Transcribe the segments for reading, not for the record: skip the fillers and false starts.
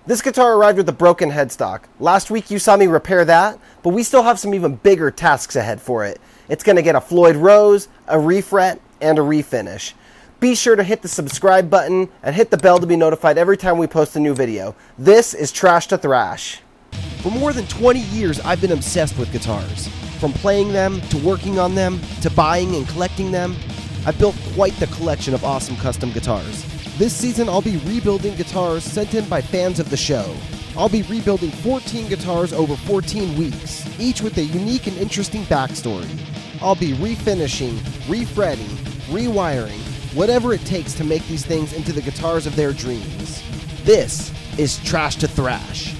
This guitar arrived with a broken headstock. Last week you saw me repair that, but we still have some even bigger tasks ahead for it. It's going to get a Floyd Rose, a refret, and a refinish. Be sure to hit the subscribe button and hit the bell to be notified every time we post a new video. This is Trash to Thrash. For more than 20 years, I've been obsessed with guitars. From playing them, to working on them, to buying and collecting them, I've built quite the collection of awesome custom guitars. This season, I'll be rebuilding guitars sent in by fans of the show. I'll be rebuilding 14 guitars over 14 weeks, each with a unique and interesting backstory. I'll be refinishing, refretting, rewiring, whatever it takes to make these things into the guitars of their dreams. This is Trash to Thrash.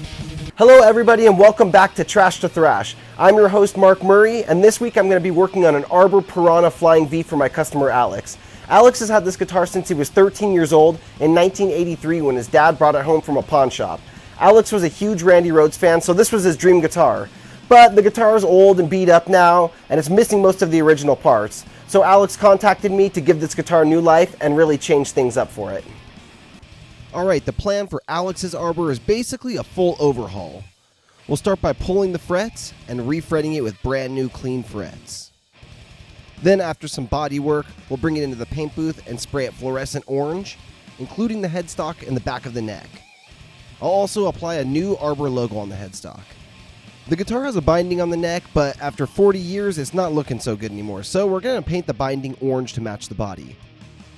Hello everybody and welcome back to Trash to Thrash. I'm your host Mark Murray, and this week I'm going to be working on an Arbor Piranha Flying V for my customer Alex. Alex has had this guitar since he was 13 years old in 1983 when his dad brought it home from a pawn shop. Alex was a huge Randy Rhoads fan, so this was his dream guitar. But the guitar is old and beat up now, and it's missing most of the original parts. So Alex contacted me to give this guitar new life and really change things up for it. Alright, the plan for Alex's Arbor is basically a full overhaul. We'll start by pulling the frets and refretting it with brand new clean frets. Then after some body work, we'll bring it into the paint booth and spray it fluorescent orange, including the headstock and the back of the neck. I'll also apply a new Arbor logo on the headstock. The guitar has a binding on the neck, but after 40 years it's not looking so good anymore, so we're going to paint the binding orange to match the body.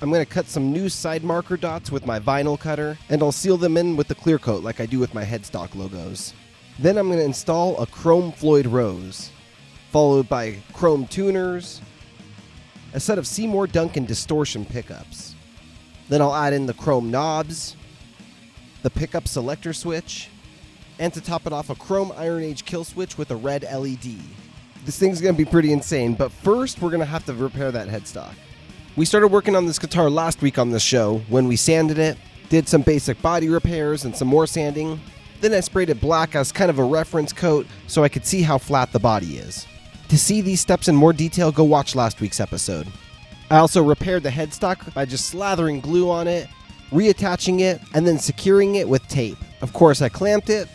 I'm going to cut some new side marker dots with my vinyl cutter, and I'll seal them in with the clear coat like I do with my headstock logos. Then I'm going to install a chrome Floyd Rose, followed by chrome tuners, a set of Seymour Duncan distortion pickups. Then I'll add in the chrome knobs, the pickup selector switch, and to top it off, a chrome Iron Age kill switch with a red LED. This thing's going to be pretty insane, but first we're going to have to repair that headstock. We started working on this guitar last week on the show when we sanded it, did some basic body repairs and some more sanding. Then I sprayed it black as kind of a reference coat so I could see how flat the body is. To see these steps in more detail, go watch last week's episode. I also repaired the headstock by just slathering glue on it, reattaching it, and then securing it with tape. Of course, I clamped it,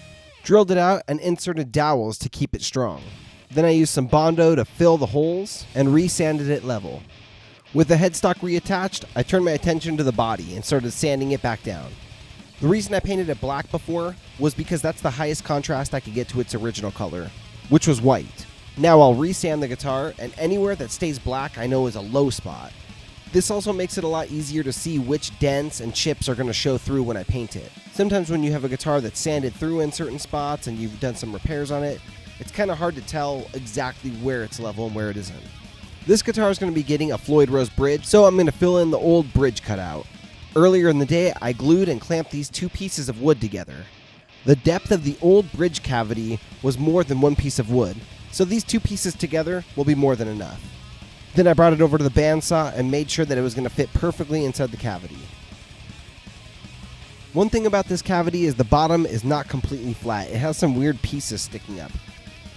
drilled it out, and inserted dowels to keep it strong. Then I used some Bondo to fill the holes and resanded it level. With the headstock reattached, I turned my attention to the body and started sanding it back down. The reason I painted it black before was because that's the highest contrast I could get to its original color, which was white. Now I'll resand the guitar, and anywhere that stays black I know is a low spot. This also makes it a lot easier to see which dents and chips are going to show through when I paint it. Sometimes when you have a guitar that's sanded through in certain spots and you've done some repairs on it, it's kind of hard to tell exactly where it's level and where it isn't. This guitar is going to be getting a Floyd Rose bridge, so I'm going to fill in the old bridge cutout. Earlier in the day, I glued and clamped these two pieces of wood together. The depth of the old bridge cavity was more than one piece of wood, so these two pieces together will be more than enough. Then I brought it over to the bandsaw and made sure that it was going to fit perfectly inside the cavity. One thing about this cavity is the bottom is not completely flat. It has some weird pieces sticking up.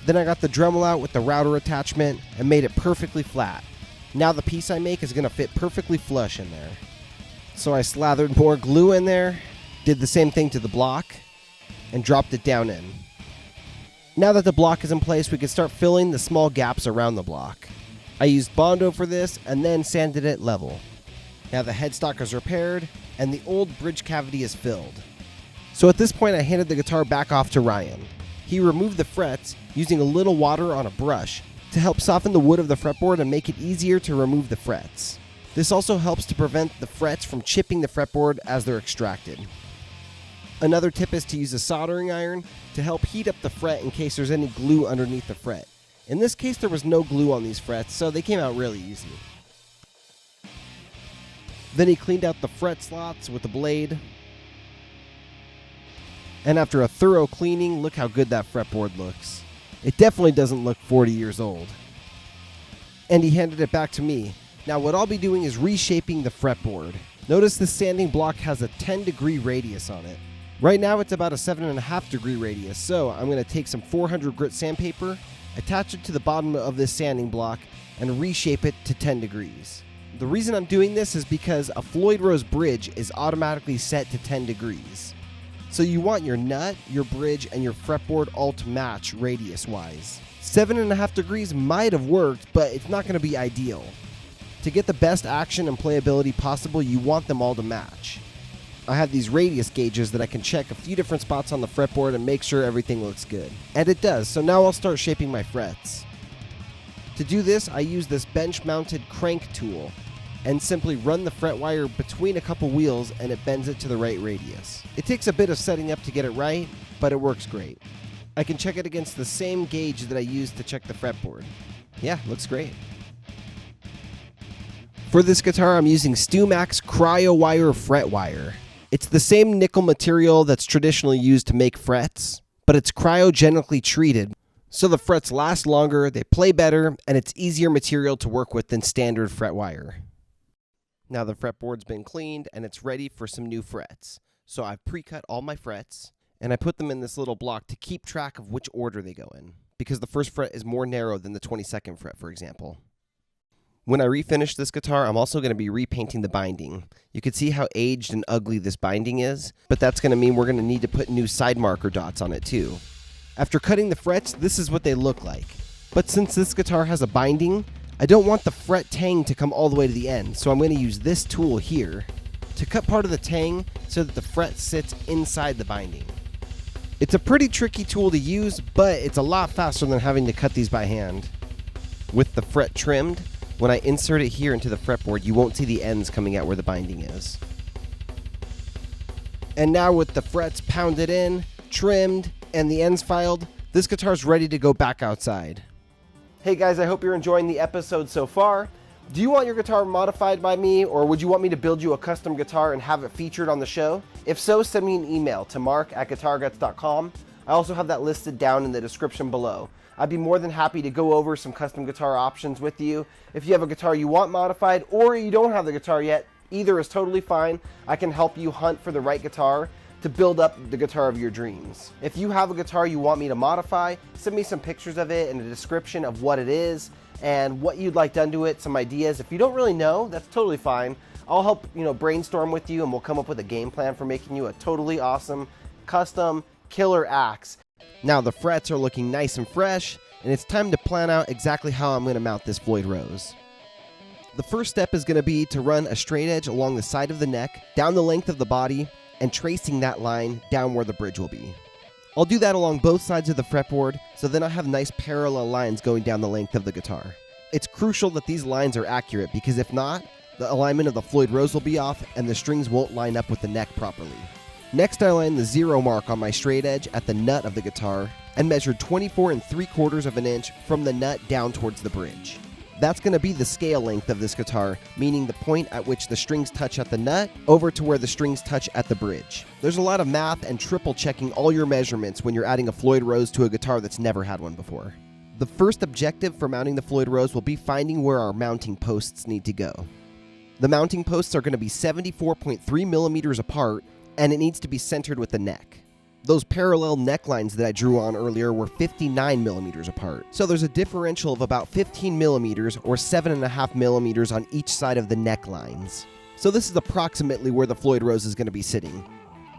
Then I got the Dremel out with the router attachment and made it perfectly flat. Now the piece I make is going to fit perfectly flush in there. So I slathered more glue in there, did the same thing to the block, and dropped it down in. Now that the block is in place, we can start filling the small gaps around the block. I used Bondo for this and then sanded it level. Now the headstock is repaired and the old bridge cavity is filled. So at this point I handed the guitar back off to Ryan. He removed the frets using a little water on a brush to help soften the wood of the fretboard and make it easier to remove the frets. This also helps to prevent the frets from chipping the fretboard as they're extracted. Another tip is to use a soldering iron to help heat up the fret in case there's any glue underneath the fret. In this case there was no glue on these frets, so they came out really easy. Then he cleaned out the fret slots with the blade. And after a thorough cleaning, look how good that fretboard looks. It definitely doesn't look 40 years old. And he handed it back to me. Now what I'll be doing is reshaping the fretboard. Notice the sanding block has a 10-degree radius on it. Right now it's about a 7.5-degree radius, so I'm going to take some 400 grit sandpaper, attach it to the bottom of this sanding block, and reshape it to 10 degrees. The reason I'm doing this is because a Floyd Rose bridge is automatically set to 10 degrees. So you want your nut, your bridge, and your fretboard all to match radius-wise. 7.5 degrees might have worked, but it's not going to be ideal. To get the best action and playability possible, you want them all to match. I have these radius gauges that I can check a few different spots on the fretboard and make sure everything looks good. And it does, so now I'll start shaping my frets. To do this, I use this bench-mounted crank tool and simply run the fret wire between a couple wheels and it bends it to the right radius. It takes a bit of setting up to get it right, but it works great. I can check it against the same gauge that I used to check the fretboard. Yeah, looks great. For this guitar, I'm using StuMax Cryo Wire fret wire. It's the same nickel material that's traditionally used to make frets, but it's cryogenically treated, so the frets last longer, they play better, and it's easier material to work with than standard fret wire. Now the fretboard's been cleaned and it's ready for some new frets. So I've pre-cut all my frets and I put them in this little block to keep track of which order they go in, because the first fret is more narrow than the 22nd fret, for example. When I refinish this guitar, I'm also going to be repainting the binding. You can see how aged and ugly this binding is, but that's going to mean we're going to need to put new side marker dots on it too. After cutting the frets, this is what they look like. But since this guitar has a binding, I don't want the fret tang to come all the way to the end, so I'm going to use this tool here to cut part of the tang so that the fret sits inside the binding. It's a pretty tricky tool to use, but it's a lot faster than having to cut these by hand. With the fret trimmed, when I insert it here into the fretboard, you won't see the ends coming out where the binding is. And now with the frets pounded in, trimmed, and the ends filed, this guitar's ready to go back outside. Hey guys, I hope you're enjoying the episode so far. Do you want your guitar modified by me, or would you want me to build you a custom guitar and have it featured on the show? If so, send me an email to mark@guitarguts.com. I also have that listed down in the description below. I'd be more than happy to go over some custom guitar options with you. If you have a guitar you want modified, or you don't have the guitar yet, either is totally fine. I can help you hunt for the right guitar to build up the guitar of your dreams. If you have a guitar you want me to modify, send me some pictures of it and a description of what it is and what you'd like done to it, some ideas. If you don't really know, that's totally fine. I'll help brainstorm with you and we'll come up with a game plan for making you a totally awesome, custom, killer axe. Now the frets are looking nice and fresh, and it's time to plan out exactly how I'm going to mount this Floyd Rose. The first step is going to be to run a straight edge along the side of the neck, down the length of the body, and tracing that line down where the bridge will be. I'll do that along both sides of the fretboard, so then I have nice parallel lines going down the length of the guitar. It's crucial that these lines are accurate, because if not, the alignment of the Floyd Rose will be off and the strings won't line up with the neck properly. Next, I line the 0 mark on my straight edge at the nut of the guitar and measured 24 3/4 of an inch from the nut down towards the bridge. That's going to be the scale length of this guitar, meaning the point at which the strings touch at the nut over to where the strings touch at the bridge. There's a lot of math and triple checking all your measurements when you're adding a Floyd Rose to a guitar that's never had one before. The first objective for mounting the Floyd Rose will be finding where our mounting posts need to go. The mounting posts are going to be 74.3 millimeters apart, and it needs to be centered with the neck. Those parallel necklines that I drew on earlier were 59 millimeters apart. So there's a differential of about 15 millimeters or 7.5 millimeters on each side of the necklines. So this is approximately where the Floyd Rose is going to be sitting.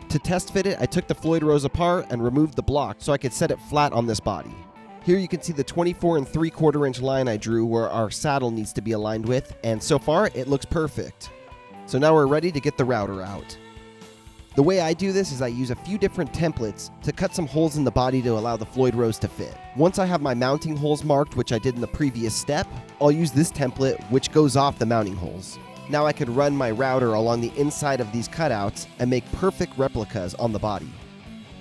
To test fit it, I took the Floyd Rose apart and removed the block so I could set it flat on this body. Here you can see the 24 3/4 inch line I drew where our saddle needs to be aligned with, and so far it looks perfect. So now we're ready to get the router out. The way I do this is I use a few different templates to cut some holes in the body to allow the Floyd Rose to fit. Once I have my mounting holes marked, which I did in the previous step, I'll use this template which goes off the mounting holes. Now I could run my router along the inside of these cutouts and make perfect replicas on the body.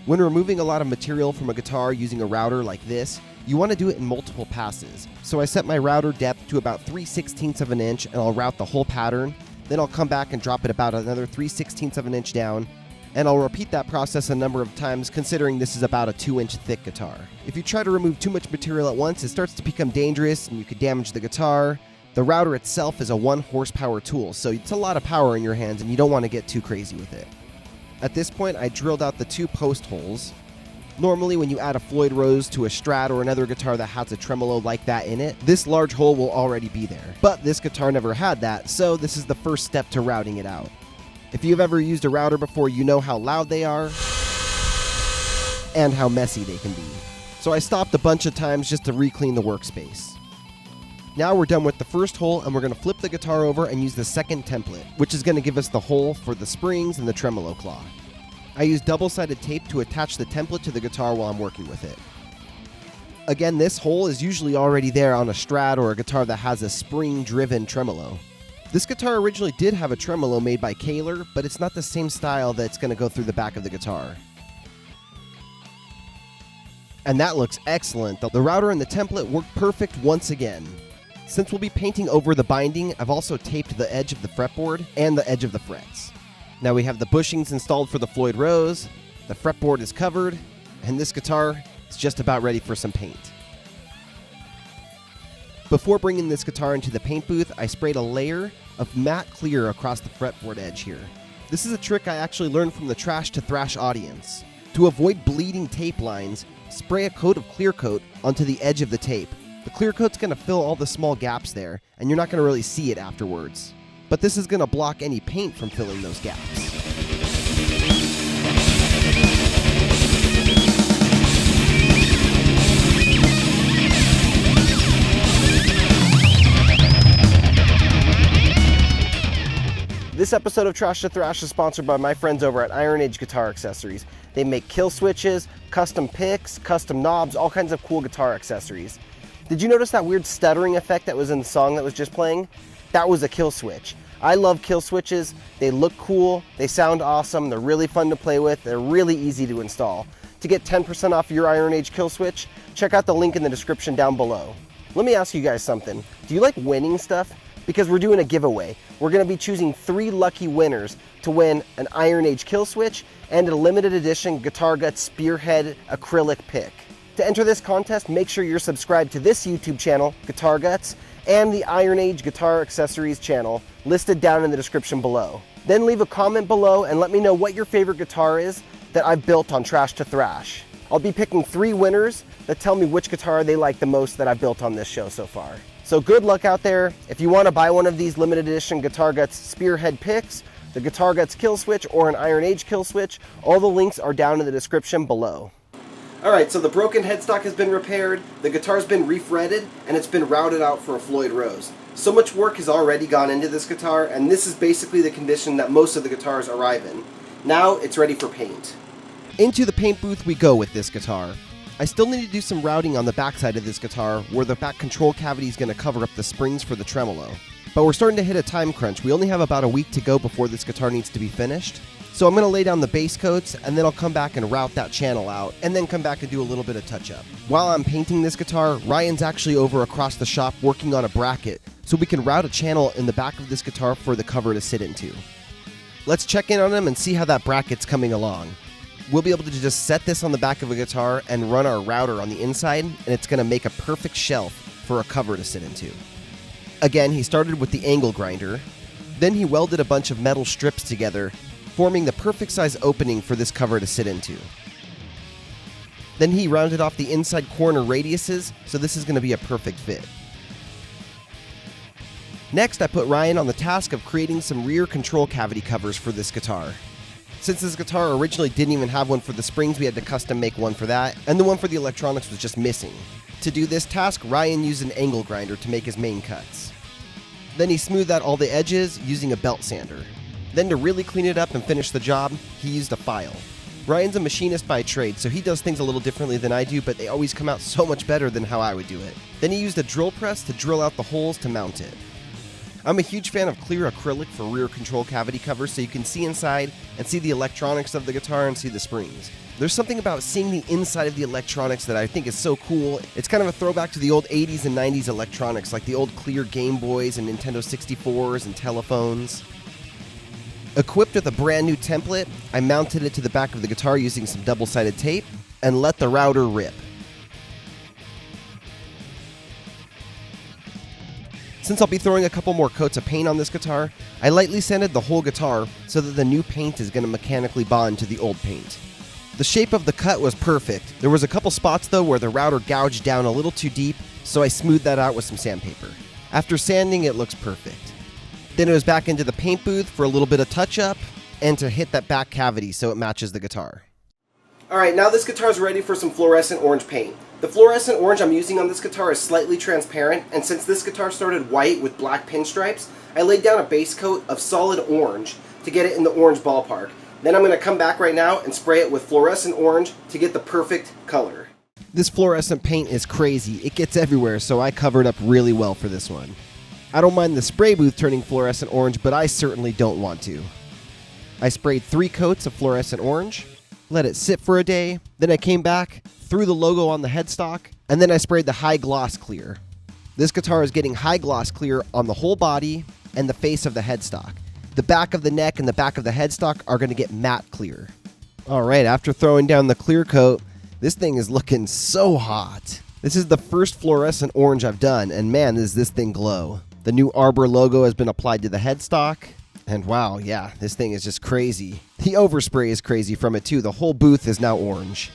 When removing a lot of material from a guitar using a router like this, you want to do it in multiple passes. So I set my router depth to about 3/16 of an inch and I'll route the whole pattern. Then I'll come back and drop it about another 3/16 of an inch down. And I'll repeat that process a number of times, considering this is about a 2-inch thick guitar. If you try to remove too much material at once, it starts to become dangerous and you could damage the guitar. The router itself is a 1 horsepower tool, so it's a lot of power in your hands and you don't want to get too crazy with it. At this point, I drilled out the 2 post holes. Normally, when you add a Floyd Rose to a Strat or another guitar that has a tremolo like that in it, this large hole will already be there. But this guitar never had that, so this is the first step to routing it out. If you've ever used a router before, you know how loud they are. and how messy they can be. So I stopped a bunch of times just to re-clean the workspace. Now we're done with the first hole, and we're going to flip the guitar over and use the second template, which is going to give us the hole for the springs and the tremolo claw. I use double-sided tape to attach the template to the guitar while I'm working with it. Again, this hole is usually already there on a Strat or a guitar that has a spring-driven tremolo. This guitar originally did have a tremolo made by Kaler, but it's not the same style that's going to go through the back of the guitar. And that looks excellent. The router and the template work perfect once again. Since we'll be painting over the binding, I've also taped the edge of the fretboard and the edge of the frets. Now we have the bushings installed for the Floyd Rose, the fretboard is covered, and this guitar is just about ready for some paint. Before bringing this guitar into the paint booth, I sprayed a layer of matte clear across the fretboard edge here. This is a trick I actually learned from the Trash to Thrash audience. To avoid bleeding tape lines, spray a coat of clear coat onto the edge of the tape. The clear coat's going to fill all the small gaps there, and you're not going to really see it afterwards. But this is going to block any paint from filling those gaps. This episode of Trash to Thrash is sponsored by my friends over at Iron Age Guitar Accessories. They make kill switches, custom picks, custom knobs, all kinds of cool guitar accessories. Did you notice that weird stuttering effect that was in the song that was just playing? That was a kill switch. I love kill switches. They look cool, they sound awesome, they're really fun to play with, they're really easy to install. To get 10% off your Iron Age kill switch, check out the link in the description down below. Let me ask you guys something. Do you like winning stuff? Because we're doing a giveaway. We're going to be choosing 3 lucky winners to win an Iron Age kill switch and a limited edition Guitar Guts Spearhead acrylic pick. To enter this contest, make sure you're subscribed to this YouTube channel, Guitar Guts, and the Iron Age Guitar Accessories channel, listed down in the description below. Then leave a comment below and let me know what your favorite guitar is that I've built on Trash to Thrash. I'll be picking 3 winners that tell me which guitar they like the most that I've built on this show so far. So good luck out there. If you want to buy one of these limited edition Guitar Guts Spearhead picks, the Guitar Guts kill switch, or an Iron Age kill switch, all the links are down in the description below. Alright, so the broken headstock has been repaired, the guitar's been refretted, and it's been routed out for a Floyd Rose. So much work has already gone into this guitar, and this is basically the condition that most of the guitars arrive in. Now it's ready for paint. Into the paint booth we go with this guitar. I still need to do some routing on the backside of this guitar where the back control cavity is going to cover up the springs for the tremolo. But we're starting to hit a time crunch. We only have about a week to go before this guitar needs to be finished. So I'm going to lay down the base coats and then I'll come back and route that channel out and then come back and do a little bit of touch up. While I'm painting this guitar, Ryan's actually over across the shop working on a bracket so we can route a channel in the back of this guitar for the cover to sit into. Let's check in on him and see how that bracket's coming along. We'll be able to just set this on the back of a guitar and run our router on the inside, and it's going to make a perfect shelf for a cover to sit into. Again, he started with the angle grinder. Then he welded a bunch of metal strips together, forming the perfect size opening for this cover to sit into. Then he rounded off the inside corner radiuses, so this is going to be a perfect fit. Next, I put Ryan on the task of creating some rear control cavity covers for this guitar. Since this guitar originally didn't even have one for the springs, we had to custom make one for that, and the one for the electronics was just missing. To do this task, Ryan used an angle grinder to make his main cuts. Then he smoothed out all the edges using a belt sander. Then to really clean it up and finish the job, he used a file. Ryan's a machinist by trade, so he does things a little differently than I do, but they always come out so much better than how I would do it. Then he used a drill press to drill out the holes to mount it. I'm a huge fan of clear acrylic for rear control cavity covers so you can see inside and see the electronics of the guitar and see the springs. There's something about seeing the inside of the electronics that I think is so cool. It's kind of a throwback to the old 80s and 90s electronics, like the old clear Game Boys and Nintendo 64s and telephones. Equipped with a brand new template, I mounted it to the back of the guitar using some double-sided tape and let the router rip. Since I'll be throwing a couple more coats of paint on this guitar, I lightly sanded the whole guitar so that the new paint is going to mechanically bond to the old paint. The shape of the cut was perfect. There was a couple spots though where the router gouged down a little too deep, so I smoothed that out with some sandpaper. After sanding, it looks perfect. Then it was back into the paint booth for a little bit of touch up and to hit that back cavity so it matches the guitar. Alright, now this guitar is ready for some fluorescent orange paint. The fluorescent orange I'm using on this guitar is slightly transparent, and since this guitar started white with black pinstripes, I laid down a base coat of solid orange to get it in the orange ballpark. Then I'm going to come back right now and spray it with fluorescent orange to get the perfect color. This fluorescent paint is crazy. It gets everywhere, so I covered up really well for this one. I don't mind the spray booth turning fluorescent orange, but I certainly don't want to. I sprayed 3 coats of fluorescent orange, let it sit for a day, then I came back, threw the logo on the headstock, and then I sprayed the high gloss clear. This guitar is getting high gloss clear on the whole body and the face of the headstock. The back of the neck and the back of the headstock are going to get matte clear. Alright, after throwing down the clear coat, this thing is looking so hot. This is the first fluorescent orange I've done, and man, does this thing glow. The new Arbor logo has been applied to the headstock, and wow, yeah, this thing is just crazy. The overspray is crazy from it too. The whole booth is now orange.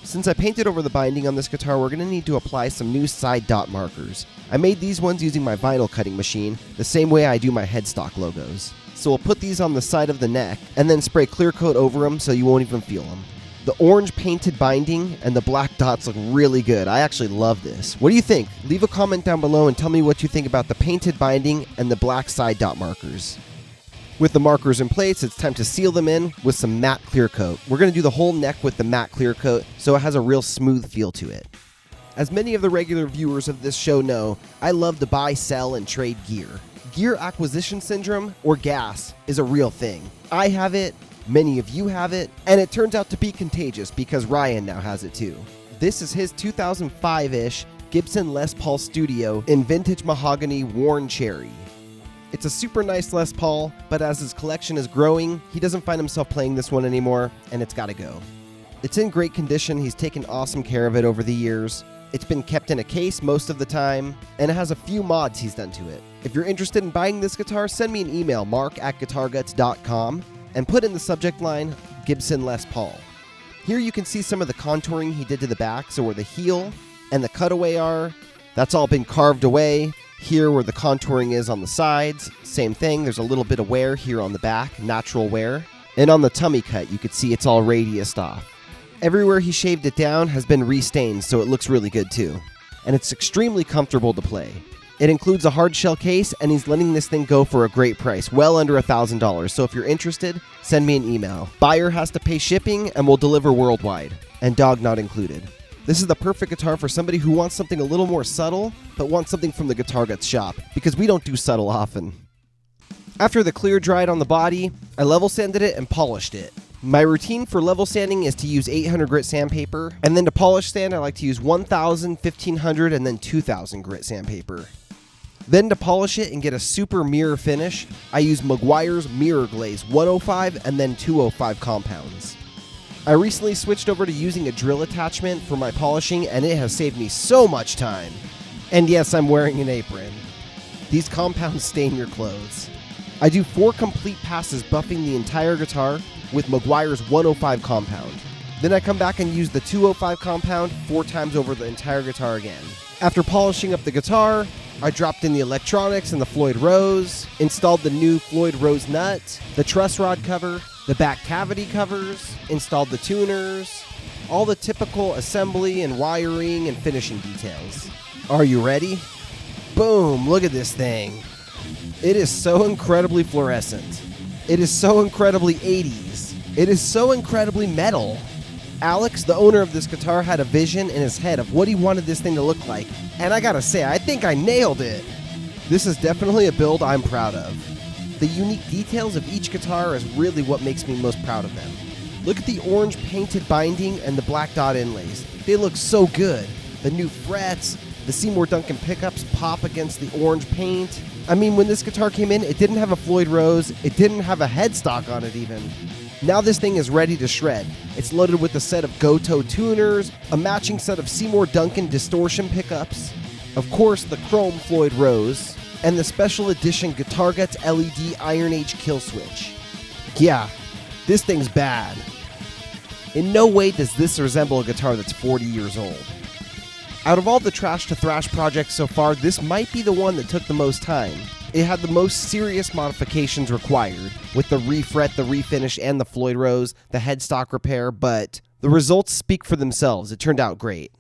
Since I painted over the binding on this guitar, we're going to need to apply some new side dot markers. I made these ones using my vinyl cutting machine, the same way I do my headstock logos. So we'll put these on the side of the neck, and then spray clear coat over them so you won't even feel them. The orange painted binding and the black dots look really good. I actually love this. What do you think? Leave a comment down below and tell me what you think about the painted binding and the black side dot markers. With the markers in place, it's time to seal them in with some matte clear coat. We're going to do the whole neck with the matte clear coat so it has a real smooth feel to it. As many of the regular viewers of this show know, I love to buy, sell, and trade gear. Gear acquisition syndrome, or GAS, is a real thing. I have it, many of you have it, and it turns out to be contagious because Ryan now has it too. This is his 2005-ish Gibson Les Paul Studio in vintage mahogany worn cherry. It's a super nice Les Paul, but as his collection is growing, he doesn't find himself playing this one anymore, and it's gotta go. It's in great condition, he's taken awesome care of it over the years. It's been kept in a case most of the time, and it has a few mods he's done to it. If you're interested in buying this guitar, send me an email, mark@guitarguts.com, and put in the subject line, Gibson Les Paul. Here you can see some of the contouring he did to the back, so where the heel and the cutaway are, that's all been carved away. Here where the contouring is on the sides, same thing, there's a little bit of wear here on the back, natural wear. And on the tummy cut, you can see it's all radiused off. Everywhere he shaved it down has been restained, so it looks really good too. And it's extremely comfortable to play. It includes a hard shell case, and he's letting this thing go for a great price, well under $1,000. So if you're interested, send me an email. Buyer has to pay shipping, and we'll deliver worldwide, and dog not included. This is the perfect guitar for somebody who wants something a little more subtle, but wants something from the Guitar Guts shop, because we don't do subtle often. After the clear dried on the body, I level sanded it and polished it. My routine for level sanding is to use 800 grit sandpaper, and then to polish sand I like to use 1000, 1500, and then 2000 grit sandpaper. Then to polish it and get a super mirror finish, I use Meguiar's Mirror Glaze 105 and then 205 compounds. I recently switched over to using a drill attachment for my polishing, and it has saved me so much time. And yes, I'm wearing an apron. These compounds stain your clothes. I do 4 complete passes buffing the entire guitar with Meguiar's 105 compound. Then I come back and use the 205 compound 4 times over the entire guitar again. After polishing up the guitar, I dropped in the electronics and the Floyd Rose, installed the new Floyd Rose nut, the truss rod cover, the back cavity covers, installed the tuners, all the typical assembly and wiring and finishing details. Are you ready? Boom, look at this thing. It is so incredibly fluorescent. It is so incredibly 80s. It is so incredibly metal. Alex, the owner of this guitar, had a vision in his head of what he wanted this thing to look like, and I gotta say, I think I nailed it. This is definitely a build I'm proud of. The unique details of each guitar is really what makes me most proud of them. Look at the orange painted binding and the black dot inlays. They look so good. The new frets, the Seymour Duncan pickups pop against the orange paint. I mean, when this guitar came in, it didn't have a Floyd Rose, it didn't have a headstock on it even. Now this thing is ready to shred. It's loaded with a set of Goto tuners, a matching set of Seymour Duncan distortion pickups, of course the chrome Floyd Rose, and the special edition Guitar Guts LED Iron Age kill switch. Yeah, this thing's bad. In no way does this resemble a guitar that's 40 years old. Out of all the Trash to Thrash projects so far, this might be the one that took the most time. It had the most serious modifications required, with the refret, the refinish, and the Floyd Rose, the headstock repair, but the results speak for themselves. It turned out great.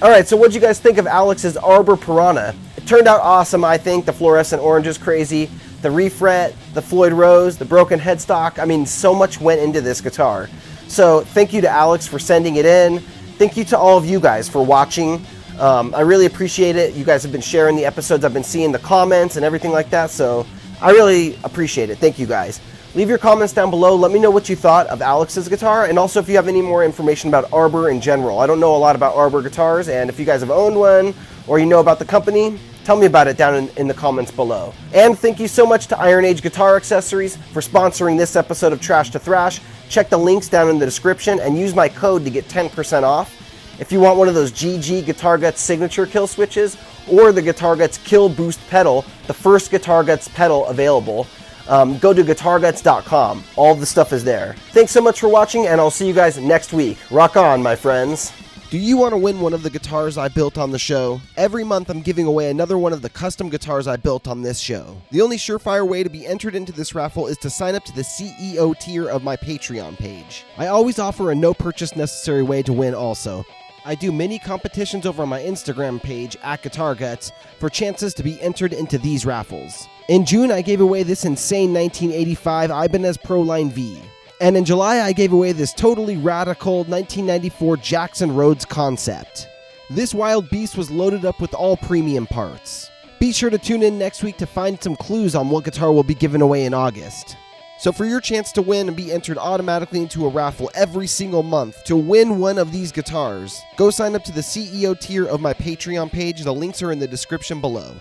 All right, so what'd you guys think of Alex's Arbor Piranha? It turned out awesome, I think. The fluorescent orange is crazy. The refret, the Floyd Rose, the broken headstock. I mean, so much went into this guitar. So thank you to Alex for sending it in. Thank you to all of you guys for watching. I really appreciate it. You guys have been sharing the episodes. I've been seeing the comments and everything like that, so I really appreciate it. Thank you guys. Leave your comments down below. Let me know what you thought of Alex's guitar, and also if you have any more information about Arbor in general. I don't know a lot about Arbor guitars, and if you guys have owned one or you know about the company, tell me about it down in the comments below. And thank you so much to Iron Age Guitar Accessories for sponsoring this episode of Trash to Thrash. Check the links down in the description and use my code to get 10% off. If you want one of those GG Guitar Guts signature kill switches or the Guitar Guts Kill Boost pedal, the first Guitar Guts pedal available, go to guitarguts.com. All the stuff is there. Thanks so much for watching, and I'll see you guys next week. Rock on, my friends. Do you want to win one of the guitars I built on the show? Every month I'm giving away another one of the custom guitars I built on this show. The only surefire way to be entered into this raffle is to sign up to the CEO tier of my Patreon page. I always offer a no purchase necessary way to win also. I do mini competitions over on my Instagram page, @GuitarGuts, for chances to be entered into these raffles. In June, I gave away this insane 1985 Ibanez Proline V. And in July, I gave away this totally radical 1994 Jackson Rhodes Concept. This wild beast was loaded up with all premium parts. Be sure to tune in next week to find some clues on what guitar will be given away in August. So for your chance to win and be entered automatically into a raffle every single month to win one of these guitars, go sign up to the CEO tier of my Patreon page. The links are in the description below.